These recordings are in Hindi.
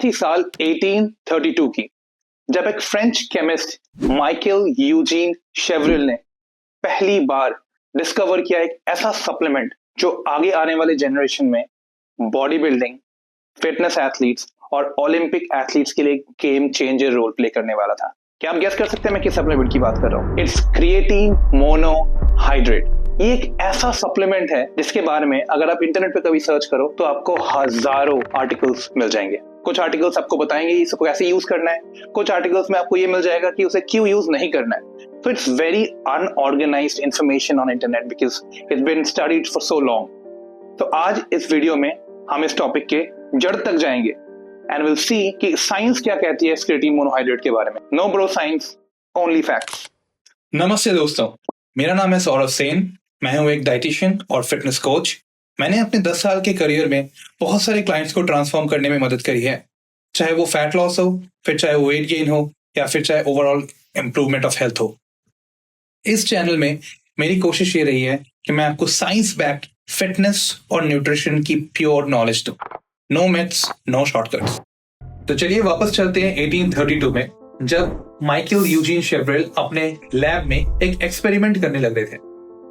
थी साल 1832 की, जब एक फ्रेंच केमिस्ट माइकल यूजीन शेवरिल ने पहली बार डिस्कवर किया एक ऐसा सप्लीमेंट जो आगे आने वाले जनरेशन में बॉडी बिल्डिंग, फिटनेस एथलीट्स और ओलंपिक एथलीट्स के लिए गेम चेंजर रोल प्ले करने वाला था। क्या आप गेस कर सकते हैं मैं किस सप्लीमेंट की बात कर रहा हूँ? It's creatine monohydrate. ये एक ऐसा सप्लीमेंट है जिसके बारे में अगर आप इंटरनेट पे कभी सर्च करो तो आपको हजारों आर्टिकल्स मिल जाएंगे। कुछ आर्टिकल्स आपको बताएंगे इसको कैसे यूज करना है, कुछ आर्टिकल्स में आपको ये मिल जाएगा कि उसे क्यों यूज नहीं करना है। So it's very unorganized information on internet because it's been studied for so long. तो आज इस वीडियो में हम इस टॉपिक के जड़ तक जाएंगे and we'll see कि साइंस क्या कहती है क्रिएटिन मोनोहाइड्रेट के बारे में। No bro science, only facts. नमस्ते दोस्तों, मेरा नाम है सौरभ सेन। मैं हूँ एक डाइटिशियन और फिटनेस कोच। मैंने अपने 10 साल के करियर में बहुत सारे क्लाइंट्स को ट्रांसफॉर्म करने में मदद करी है, चाहे वो फैट लॉस हो, फिर चाहे वो वेट गेन हो या फिर चाहे ओवरऑल इम्प्रूवमेंट ऑफ हेल्थ हो। इस चैनल में मेरी कोशिश ये रही है कि मैं आपको साइंस बैक्ड फिटनेस और न्यूट्रिशन की प्योर नॉलेज दूं। No myths, no shortcuts. तो चलिए वापस चलते हैं 1832 में, जब माइकल यूजीन शेवरिल अपने लैब में एक एक्सपेरिमेंट करने लग रहे थे।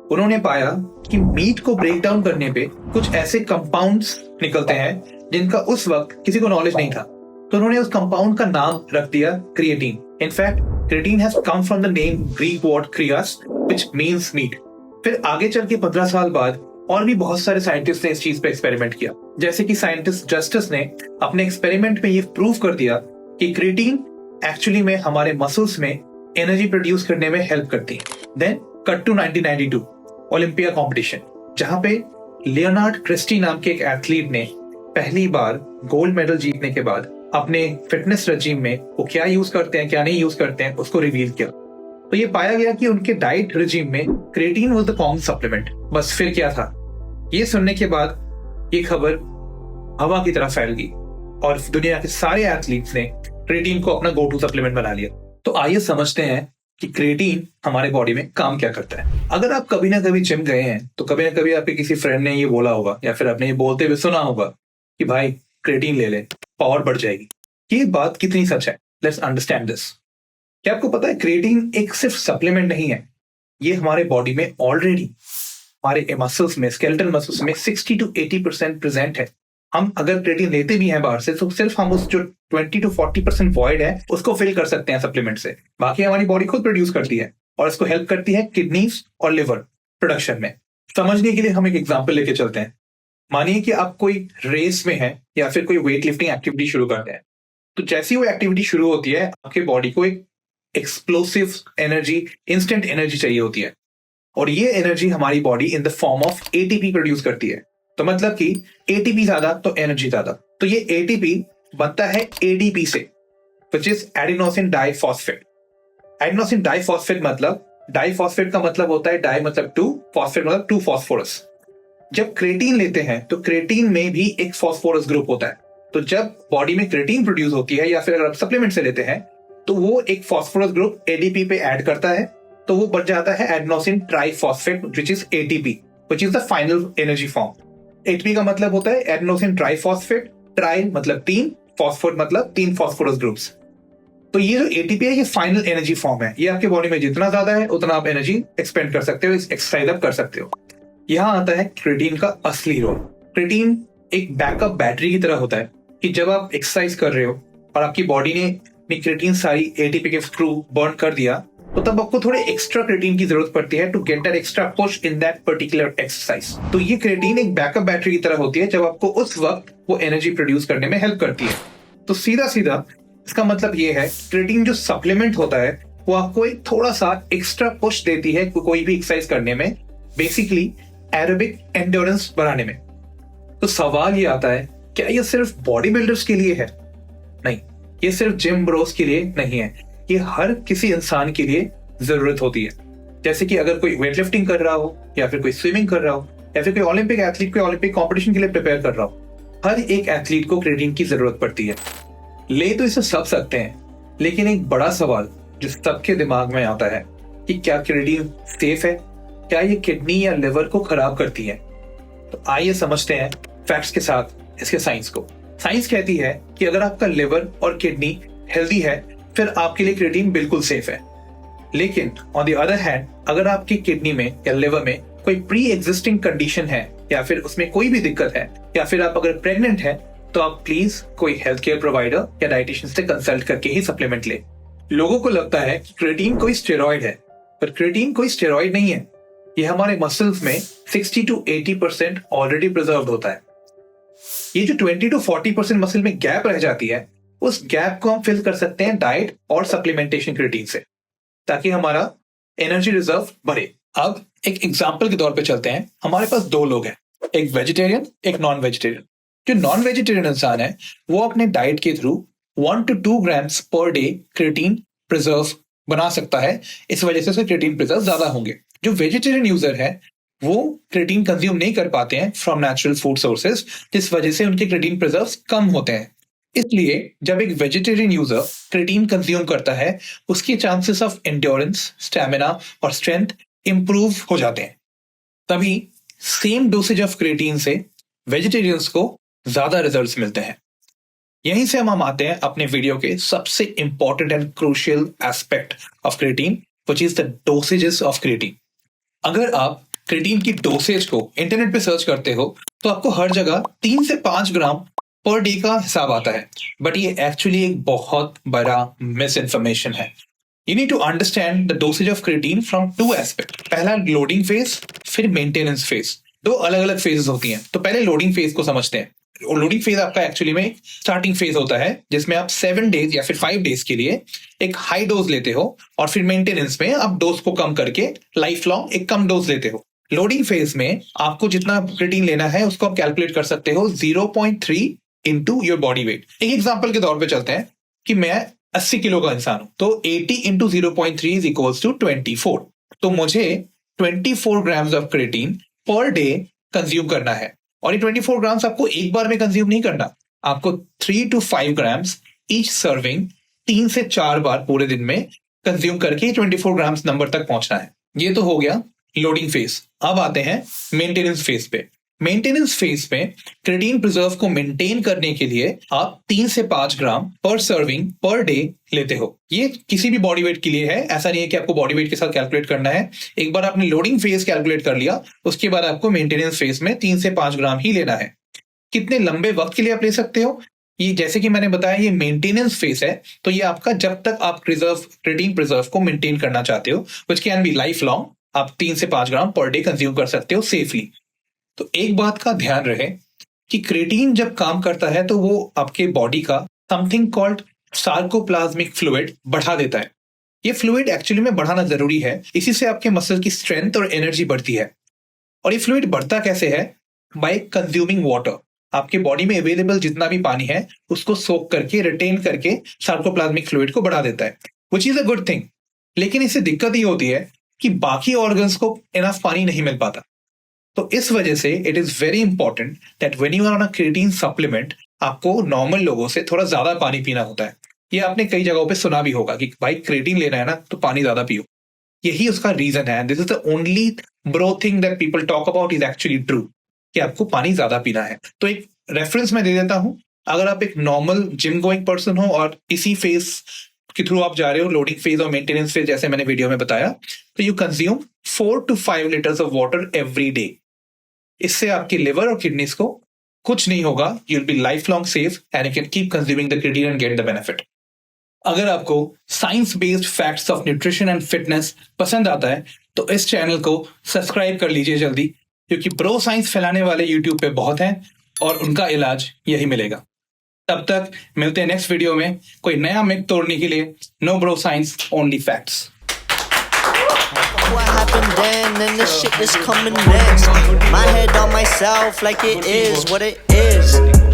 उन्होंने पाया कि मीट को ब्रेक डाउन करने पे कुछ ऐसे कंपाउंड्स निकलते हैं जिनका उस वक्त किसी को नॉलेज नहीं था। तो उन्होंने उस कंपाउंड का नाम रख दिया creatine. In fact creatine has come from the name Greek word kreas which means meat. फिर आगे चल के 15 साल बाद और भी बहुत सारे साइंटिस्ट ने इस चीज पे एक्सपेरिमेंट किया। जैसे कि साइंटिस्ट जस्टिस ने अपने एक्सपेरिमेंट में ये प्रूव कर दिया कि क्रिएटिन एक्चुअली में हमारे मसल्स में एनर्जी प्रोड्यूस करने में हेल्प करती है। Then cut to 1992 Olympia competition, जहां पे लियोनार्ड क्रिस्टी नाम के एक एथलीट ने पहली बार गोल्ड मेडल जीतने के बाद अपने फिटनेस रजीम में वो क्या यूज करते हैं क्या नहीं यूज करते हैं उसको रिवील किया। तो ये पाया गया कि उनके डाइट रजीम में creatine was the common supplement. बस फिर क्या था, ये सुनने के बाद ये खबर हवा की तरह फैल गई और दुनिया के सारे एथलीट्स ने क्रिएटिन को अपना गो टू सप्लीमेंट बना लिया। तो आइए समझते हैं कि क्रिएटिन हमारे बॉडी में काम क्या करता है। अगर आप कभी ना कभी जिम गए हैं तो कभी ना कभी आपके किसी फ्रेंड ने ये बोला होगा या फिर आपने ये बोलते हुए सुना होगा कि भाई क्रिएटिन ले ले, पावर बढ़ जाएगी। ये बात कितनी सच है, लेट्स अंडरस्टैंड दिस। क्या आपको पता है क्रिएटिन एक सिर्फ सप्लीमेंट नहीं है, ये हमारे बॉडी में ऑलरेडी हमारे मसल्स में, स्केलेटल मसल्स में 60 to 80% प्रेजेंट है। हम अगर क्रिएटिन लेते भी हैं बाहर से तो सिर्फ हम उस जो 20 to 40% वॉइड है उसको फिल कर सकते हैं सप्लीमेंट से। बाकी हमारी बॉडी खुद प्रोड्यूस करती है और इसको हेल्प करती है किडनीज और लिवर प्रोडक्शन में। समझने के लिए हम एक एग्जाम्पल लेके चलते हैं। मानिए कि आप कोई रेस में है या फिर कोई वेट लिफ्टिंग एक्टिविटी शुरू करते हैं। तो जैसी वो एक्टिविटी शुरू होती है आपके बॉडी को एक एक्सप्लोसिव एनर्जी, इंस्टेंट एनर्जी चाहिए होती है और ये एनर्जी हमारी body in the form of ATP produce करती है। तो मतलब कि एटीपी ज्यादा तो एनर्जी ज्यादा। तो ये एटीपी बनता है एडीपी से, which is adenosine diphosphate. Adenosine diphosphate मतलब, डाइफॉस्फेट का मतलब होता है डाई मतलब 2, फॉस्फेट मतलब 2 फॉस्फोरस। जब क्रिएटिन लेते हैं तो क्रिएटिन में भी एक फॉस्फोरस ग्रुप होता है। तो जब बॉडी में क्रिएटिन प्रोड्यूस होती है या फिर अगर आप सप्लीमेंट से लेते हैं तो वो एक फॉस्फोरस ग्रुप एडीपी पे ऐड करता है, तो वो बन जाता है adenosine triphosphate which is ATP, which is the final energy form. ATP का मतलब होता है एडिनोसिन ट्राइफॉस्फेट, ट्राई मतलब 3, फॉस्फेट मतलब 3 फॉस्फोरस ग्रुप्स। तो ये जो एटीपी है ये फाइनल एनर्जी फॉर्म है। ये आपके बॉडी में जितना ज्यादा है उतना आप एनर्जी एक्सपेंड कर सकते हो, एक्सरसाइज आप कर सकते हो। यहाँ आता है क्रिएटिन का असली रोल। क्रिएटिन एक बैकअप बैटरी की तरह होता है कि जब आप एक्सरसाइज कर रहे हो और आपकी बॉडी ने अपनी क्रिएटिन सारी एटीपी के थ्रू बर्न कर दिया तो तब आपको थोड़े एक्स्ट्रा क्रिएटिन की जरूरत पड़ती है to get that extra push in that particular exercise. तो ये क्रिएटिन एक बैकअप बैटरी की तरह होती है जब आपको उस वक्त वो एनर्जी प्रोड्यूस करने में हेल्प करती है। तो सीधा सीधा इसका मतलब ये है क्रिएटिन जो सप्लीमेंट होता है वो आपको एक थोड़ा सा एक्स्ट्रा पुश देती है कोई भी एक्सरसाइज करने में, बेसिकली एरोबिक एंड्योरेंस बढ़ाने में। तो सवाल ये आता है, क्या ये सिर्फ बॉडी बिल्डर्स के लिए है? नहीं, ये सिर्फ जिम ब्रोस के लिए नहीं है, ये हर किसी इंसान के लिए जरूरत होती है। जैसे कि अगर कोई वेट लिफ्टिंग कर रहा हो या फिर कोई स्विमिंग कर रहा हो या फिर कोई ओलंपिक एथलीट कोई ओलंपिक कंपटीशन के लिए प्रिपेयर कर रहा हो, हर एक एथलीट को क्रिएटिन की जरूरत पड़ती है। ले तो इसे सब सकते हैं, लेकिन एक बड़ा सवाल जो सबके दिमाग में आता है कि क्या क्रिएटिन सेफ है, क्या ये किडनी या लिवर को खराब करती है? तो आइए समझते हैं फैक्ट्स के साथ इसके साइंस को। साइंस कहती है कि अगर आपका लिवर और किडनी हेल्दी है फिर आपके लिए क्रिएटिन बिल्कुल सेफ है। लेकिन ऑन द अदर हैंड अगर आपकी किडनी में या लिवर में कोई प्री एग्जिस्टिंग कंडीशन है या फिर उसमें कोई भी दिक्कत है या फिर आप अगर प्रेग्नेंट है तो आप प्लीज कोई हेल्थ केयर प्रोवाइडर या डाइटिशियन से कंसल्ट करके ही सप्लीमेंट ले। लोगों को लगता है कि क्रिएटिन कोई स्टेरॉइड है, पर क्रिएटिन कोई स्टेरॉइड नहीं है। ये हमारे मसल्स में 60 to 80% ऑलरेडी प्रिजर्व्ड होता है। ये जो 20 to 40% मसल में गैप रह जाती है उस गैप को हम फिल कर सकते हैं डाइट और सप्लीमेंटेशन क्रिएटिन से, ताकि हमारा एनर्जी रिजर्व बढ़े। अब एक एग्जांपल के तौर पे चलते हैं। हमारे पास दो लोग हैं, एक वेजिटेरियन एक नॉन वेजिटेरियन। जो नॉन वेजिटेरियन इंसान है वो अपने डाइट के through 1 to 2 grams per day creatine preserve बना सकता है, इस वजह से उसके क्रिएटिन प्रिजर्व ज्यादा होंगे। जो वेजिटेरियन यूजर है वो क्रिएटिन कंज्यूम नहीं कर पाते हैं फ्रॉम नेचुरल फूड सोर्सेज, जिस वजह से उनके क्रिएटिन प्रिजर्व्स कम होते हैं। इसलिए जब एक वेजिटेरियन यूजर क्रिएटिन कंज्यूम करता है उसके चांसेस ऑफ एंड्योरेंस, स्टैमिना और स्ट्रेंथ इंप्रूव हो जाते हैं। तभी सेम डोसेज ऑफ क्रिएटिन से वेजिटेरियंस को ज्यादा रिजल्ट्स मिलते हैं। यहीं से हम आते हैं अपने वीडियो के सबसे important and crucial aspect of creatine, which is the dosages of creatine. अगर आप क्रिएटिन की डोसेज को इंटरनेट पे सर्च करते हो तो आपको हर जगह 3 से 5 ग्राम पर डे का हिसाब आता है, बट ये एक्चुअली एक बहुत बड़ा मिस इन्फॉर्मेशन है। You need to understand the dosage of creatine from 2 aspect. पहला लोडिंग फेज, फिर मेंटेनेंस फेज। 2 अलग अलग फेजेस होती हैं। तो पहले लोडिंग फेज को समझते हैं। लोडिंग फेज आपका एक्चुअली में स्टार्टिंग फेज होता है जिसमें आप 7 डेज या फिर 5 डेज के लिए एक हाई डोज लेते हो और फिर मेंटेनेंस में आप डोज को कम करके लाइफ लॉन्ग एक कम डोज लेते हो। लोडिंग फेज में आपको जितना क्रिएटिन लेना है उसको आप कैलकुलेट कर सकते हो 0.3 इंटू योर बॉडी वेट। एक एग्जाम्पल के तौर पे चलते हैं कि मैं 80 किलो का इंसान हूं, तो 80 इंटू 0.3 इज इक्वल्स टू 24। तो मुझे 24 grams of creatine per day consume करना है। और ये 24 ग्राम्स आपको एक बार में कंज्यूम नहीं करना, आपको 3 to 5 ग्राम्स ईच सर्विंग 3 से 4 बार पूरे दिन में कंज्यूम करके 24 ग्राम्स नंबर तक पहुंचना है। ये तो हो गया लोडिंग फेज। अब आते हैं मेंटेनेंस फेज पे। मेंटेनेंस फेज में क्रिएटिन प्रिजर्व को मेंटेन करने के लिए आप 3 से 5 ग्राम पर सर्विंग पर डे लेते हो। ये किसी भी बॉडी वेट के लिए है, ऐसा नहीं है कि आपको बॉडी वेट के साथ कैलकुलेट करना है। एक बार आपने लोडिंग फेज कैलकुलेट कर लिया उसके बाद आपको मेंटेनेंस फेज में 3 से 5 ग्राम ही लेना है। कितने लंबे वक्त के लिए आप ले सकते हो, ये जैसे कि मैंने बताया ये मेंटेनेंस फेज है, तो ये आपका जब तक आप क्रिएटिन प्रिजर्व को मेंटेन करना चाहते हो, which can be life long, आप 3 से 5 ग्राम पर डे कंज्यूम कर सकते हो सेफली। तो एक बात का ध्यान रहे कि क्रिएटिन जब काम करता है तो वो आपके बॉडी का समथिंग कॉल्ड सार्कोप्लाज्मिक फ्लूइड बढ़ा देता है। ये फ्लूइड एक्चुअली में बढ़ाना जरूरी है, इसी से आपके मसल की स्ट्रेंथ और एनर्जी बढ़ती है। और ये फ्लूइड बढ़ता कैसे है? Bye consuming water. आपके बॉडी में अवेलेबल जितना भी पानी है उसको सोक करके रिटेन करके सार्कोप्लाज्मिक फ्लूइड को बढ़ा देता है, which is a good thing. लेकिन इससे दिक्कत ये होती है कि बाकी ऑर्गन्स को इनफ पानी नहीं मिल पाता। तो इस वजह से it is very important that when you are on a creatine supplement आपको नॉर्मल लोगों से थोड़ा ज्यादा पानी पीना होता है। ये आपने कई जगहों पे सुना भी होगा कि भाई क्रिएटिन लेना है ना तो पानी ज्यादा पियो। यही उसका रीजन है। This is the only bro thing that people talk about is actually true कि आपको पानी ज्यादा पीना है। तो एक रेफरेंस मैं दे देता हूं, अगर आप एक नॉर्मल जिम गोइंग पर्सन हो और इसी फेज के थ्रू आप जा रहे हो, लोडिंग फेज और मेंटेनेंस फेज जैसे मैंने वीडियो में बताया, तो you consume 4 to 5 liters of water every day. इससे आपके लिवर और किडनीज को कुछ नहीं होगा, you will be life long safe and you can keep consuming the creatine and get the benefit. अगर आपको science based facts of nutrition and fitness पसंद आता है तो इस चैनल को सब्सक्राइब कर लीजिए जल्दी, क्योंकि प्रो साइंस फैलाने वाले यूट्यूब पे बहुत हैं और उनका इलाज यही मिलेगा। तब तक मिलते हैं नेक्स्ट वीडियो में कोई नया मिथ तोड़ने के लिए। No bro science, only facts. What happened then? And the shit is coming next. My head on myself like it is what it is.